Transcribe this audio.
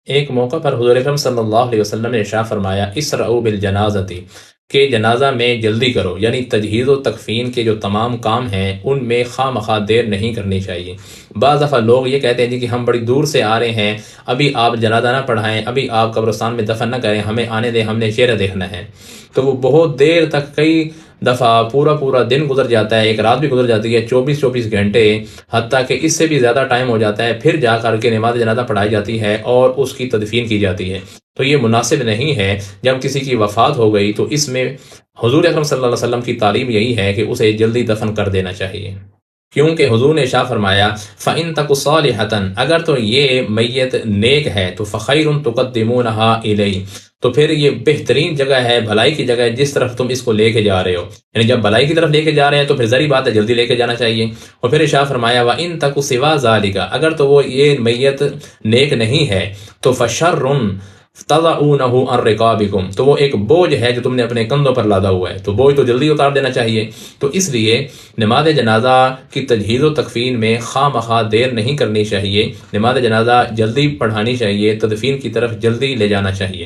ایک موقع پر حضور اکرم صلی اللہ علیہ وسلم نے ارشاد فرمایا اسرعوا بالجنازتی کہ جنازہ میں جلدی کرو، یعنی تجہیز و تکفین کے جو تمام کام ہیں ان میں خواہ مخواہ دیر نہیں کرنی چاہیے۔ بعض دفعہ لوگ یہ کہتے ہیں جی کہ ہم بڑی دور سے آ رہے ہیں، ابھی آپ جنازہ نہ پڑھائیں، ابھی آپ قبرستان میں دفن نہ کریں، ہمیں آنے دیں، ہم نے چہرہ دیکھنا ہے۔ تو وہ بہت دیر تک، کئی دفعہ پورا پورا دن گزر جاتا ہے، ایک رات بھی گزر جاتی ہے، 24 گھنٹے، حتیٰ کہ اس سے بھی زیادہ ٹائم ہو جاتا ہے، پھر جا کر کے نماز جنازہ پڑھائی جاتی ہے اور اس کی تدفین کی جاتی ہے۔ تو یہ مناسب نہیں ہے۔ جب کسی کی وفات ہو گئی تو اس میں حضور اکرم صلی اللہ علیہ وسلم کی تعلیم یہی ہے کہ اسے جلدی دفن کر دینا چاہیے، کیونکہ حضور نے ارشاد فرمایا فَإِن تَكُ صَالِحَةً اگر تو یہ میت نیک ہے تو فَخَيْرٌ تُقَدِّمُونَهَا إِلَيْهِ تو پھر یہ بہترین جگہ ہے، بھلائی کی جگہ ہے جس طرف تم اس کو لے کے جا رہے ہو، یعنی جب بھلائی کی طرف لے کے جا رہے ہیں تو پھر ظاہری بات ہے جلدی لے کے جانا چاہیے۔ اور پھر ارشاد فرمایا وَإِن تَكُ سِوَا ذَلِكَ اگر تو وہ یہ میت نیک نہیں ہے تو فَشَرٌ تَضَعُونَهُ عَنْ رِقَابِكُمْ تو وہ ایک بوجھ ہے جو تم نے اپنے کندھوں پر لادا ہوا ہے، تو بوجھ تو جلدی اتار دینا چاہیے۔ تو اس لیے نماز جنازہ کی تجہیز و تکفین میں خواہ مخواہ دیر نہیں کرنی چاہیے، نماز جنازہ جلدی پڑھانی چاہیے، تدفین کی طرف جلدی لے جانا چاہیے۔